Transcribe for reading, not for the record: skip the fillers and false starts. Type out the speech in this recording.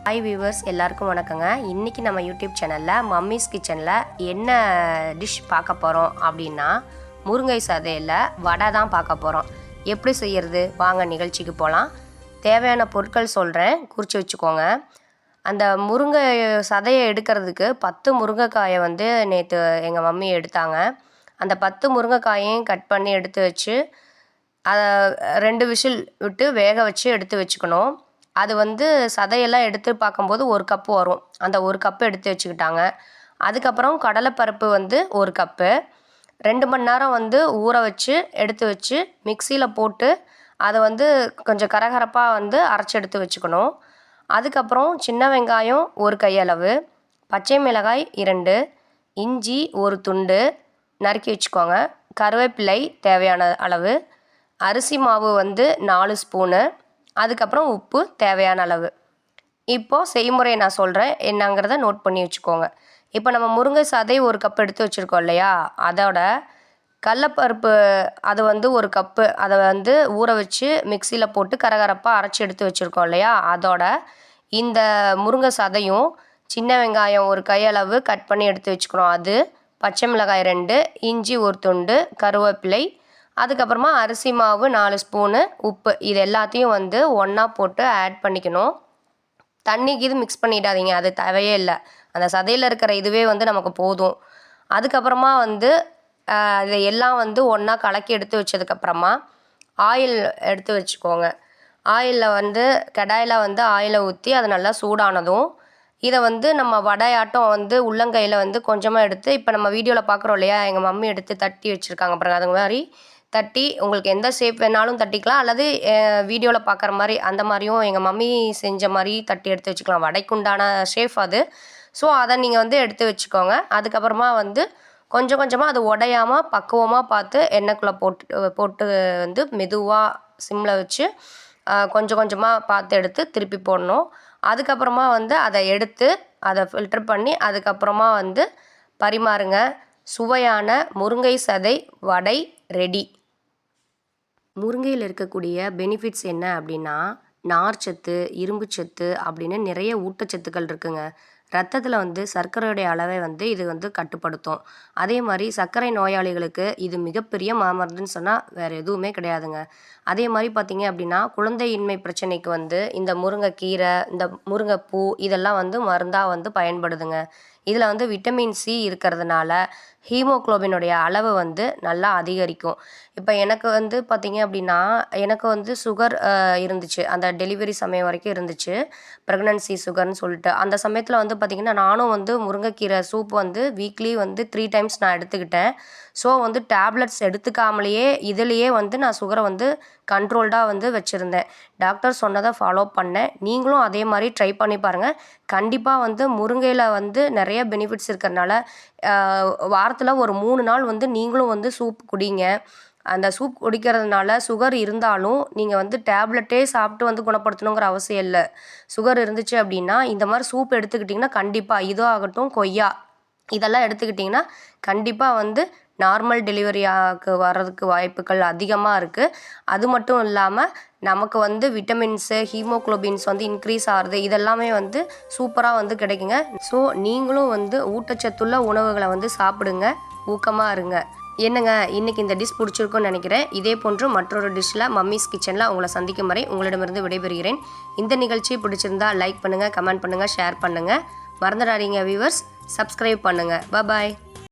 Hi viewers, எல்லாருக்கும் வணக்கங்க. இன்றைக்கி நம்ம யூடியூப் சேனலில் மம்மிஸ் கிச்சனில் என்ன டிஷ் பார்க்க போகிறோம் அப்படின்னா, முருங்கை சதையில் வடை தான் பார்க்க போகிறோம். எப்படி செய்கிறது வாங்க நிகழ்ச்சிக்கு போகலாம். தேவையான பொருட்கள் சொல்கிறேன், குறித்து வச்சுக்கோங்க. அந்த முருங்கை சதையை எடுக்கிறதுக்கு 10 முருங்கைக்காயை நேற்று எங்கள் மம்மி எடுத்தாங்க. அந்த 10 முருங்கைக்காயையும் கட் பண்ணி எடுத்து வச்சு அதை 2 விசில் விட்டு வேக வச்சு எடுத்து வச்சுக்கணும். அது சதையெல்லாம் எடுத்து பார்க்கும்போது 1 கப்பு வரும். அந்த 1 கப்பு எடுத்து வச்சுக்கிட்டாங்க. அதுக்கப்புறம் கடலைப்பருப்பு 1 கப்பு 2 மணி நேரம் ஊற வச்சு எடுத்து வச்சு மிக்சியில் போட்டு அதை கொஞ்சம் கரகரப்பாக அரைச்சி எடுத்து வச்சுக்கணும். அதுக்கப்புறம் சின்ன வெங்காயம் 1 கையளவு, பச்சை மிளகாய் 2, இஞ்சி 1 துண்டு நறுக்கி வச்சுக்கோங்க, கருவேப்பிலை தேவையான அளவு, அரிசி மாவு 4 ஸ்பூனு, அதுக்கப்புறம் உப்பு தேவையான அளவு. இப்போது செய்முறை நான் சொல்கிறேன், என்னங்கிறத நோட் பண்ணி வச்சுக்கோங்க. இப்போ நம்ம முருங்கை சதை 1 கப் எடுத்து வச்சுருக்கோம் இல்லையா, அதோட கடலப்பருப்பு அது 1 கப்பு அதை ஊற வச்சு மிக்சியில் போட்டு கரகரப்பாக அரைச்சி எடுத்து வச்சுருக்கோம் இல்லையா, அதோட இந்த முருங்கை சதையும் சின்ன வெங்காயம் 1 கையளவு கட் பண்ணி எடுத்து வச்சுக்கணும், அது பச்சை மிளகாய் 2, இஞ்சி 1 துண்டு, கருவேப்பிலை, அதுக்கப்புறமா அரிசி மாவு 4 ஸ்பூனு, உப்பு, இது எல்லாத்தையும் ஒன்றா போட்டு ஆட் பண்ணிக்கணும். தண்ணிக்கு இது மிக்ஸ் பண்ணிடாதீங்க, அது தேவையே இல்லை. அந்த சதையில் இருக்கிற இதுவே நமக்கு போதும். அதுக்கப்புறமா இதை எல்லாம் ஒன்றா கலக்கி எடுத்து வச்சதுக்கப்புறமா ஆயில் எடுத்து வச்சுக்கோங்க. ஆயிலில் கடாயில் ஆயிலை ஊற்றி அது நல்லா சூடானதும் இதை நம்ம வடையாட்டம் உள்ளங்கையில் கொஞ்சமாக எடுத்து, இப்போ நம்ம வீடியோவில் பார்க்குறோம் இல்லையா, எங்கள் மம்மி எடுத்து தட்டி வச்சுருக்காங்க பாருங்க, அது மாதிரி தட்டி உங்களுக்கு எந்த ஷேப் வேணாலும் தட்டிக்கலாம், அல்லது வீடியோவில் பார்க்குற மாதிரி அந்த மாதிரியும் எங்கள் மம்மி செஞ்ச மாதிரி தட்டி எடுத்து வச்சுக்கலாம். வடைக்குண்டான ஷேப் அது. ஸோ அதை நீங்கள் எடுத்து வச்சுக்கோங்க. அதுக்கப்புறமா கொஞ்சம் கொஞ்சமாக அது உடையாமல் பக்குவமாக பார்த்து எண்ணெய்க்குள்ளே போட்டு மெதுவாக சிம்மில் வச்சு கொஞ்சம் கொஞ்சமாக பார்த்து எடுத்து திருப்பி போடணும். அதுக்கப்புறமா அதை எடுத்து அதை ஃபில்டர் பண்ணி அதுக்கப்புறமா பரிமாறுங்க. சுவையான முருங்கை சதை வடை ரெடி. முருங்கையில் இருக்கக்கூடிய பெனிஃபிட்ஸ் என்ன அப்படின்னா, நார்ச்சத்து, இரும்புச்சத்து அப்படின்னு நிறைய ஊட்டச்சத்துக்கள் இருக்குங்க. ரத்தத்தில் சர்க்கரையுடைய அளவை இது கட்டுப்படுத்தும். அதே மாதிரி சர்க்கரை நோயாளிகளுக்கு இது மிகப்பெரிய மாமருந்துன்னு சொன்னால் வேறு எதுவுமே கிடையாதுங்க. அதே மாதிரி பார்த்திங்க அப்படின்னா, குழந்தையின்மை பிரச்சனைக்கு இந்த முருங்கைக்கீரை, இந்த முருங்கைப்பூ இதெல்லாம் மருந்தாக பயன்படுதுங்க. இதில் விட்டமின் சி இருக்கிறதுனால ஹீமோக்ளோபினுடைய அளவு நல்லா அதிகரிக்கும். இப்போ எனக்கு பார்த்திங்க அப்படின்னா, எனக்கு சுகர் இருந்துச்சு. அந்த டெலிவரி சமயம் வரைக்கும் இருந்துச்சு, ப்ரெக்னன்சி சுகர்னு சொல்லிட்டு. அந்த சமயத்தில் பார்த்திங்கன்னா நானும் முருங்கைக்கீரை சூப் வீக்லி 3 டைம்ஸ் நான் எடுத்துக்கிட்டேன். ஸோ டேப்லெட்ஸ் எடுத்துக்காமலேயே இதுலேயே நான் சுகரை கண்ட்ரோல்டாக வச்சுருந்தேன். டாக்டர் சொன்னதை ஃபாலோ பண்ணேன். நீங்களும் அதே மாதிரி ட்ரை பண்ணி பாருங்கள். கண்டிப்பாக முருங்கையில் நிறைய பெனிஃபிட்ஸ் இருக்கிறதுனால வாரத்தில் ஒரு 3 நாள் நீங்களும் சூப் குடிங்க. அந்த சூப் குடிக்கிறதுனால சுகர் இருந்தாலும் நீங்கள் டேப்லெட்டே சாப்பிட்டு குணப்படுத்தணுங்கிற அவசியம் இல்லை. சுகர் இருந்துச்சு அப்படின்னா இந்த மாதிரி சூப் எடுத்துக்கிட்டிங்கன்னா கண்டிப்பாக இதோ ஆகட்டும், கொய்யா இதெல்லாம் எடுத்துக்கிட்டிங்கன்னா கண்டிப்பாக நார்மல் டெலிவரியாக்கு வர்றதுக்கு வாய்ப்புகள் அதிகமாக இருக்குது. அது மட்டும் இல்லாமல் நமக்கு விட்டமின்ஸு, ஹீமோக்ளோபின்ஸ் இன்க்ரீஸ் ஆகிறது இதெல்லாமே சூப்பராக கிடைக்குங்க. ஸோ நீங்களும் ஊட்டச்சத்துள்ள உணவுகளை சாப்பிடுங்க, ஊக்கமாக இருங்க. என்னங்க, இன்றைக்கி இந்த டிஷ் பிடிச்சிருக்குன்னு நினைக்கிறேன். இதே போன்று மற்றொரு டிஷ்ஷில் மம்மிஸ் கிச்சனில் உங்களை சந்திக்கும் வரை உங்களிடமிருந்து விடைபெறுகிறேன். இந்த நிகழ்ச்சி பிடிச்சிருந்தா லைக் பண்ணுங்கள், கமெண்ட் பண்ணுங்கள், ஷேர் பண்ணுங்கள். மறந்துடாதீங்க வியூவர்ஸ், சப்ஸ்கிரைப் பண்ணுங்கள். பாய்.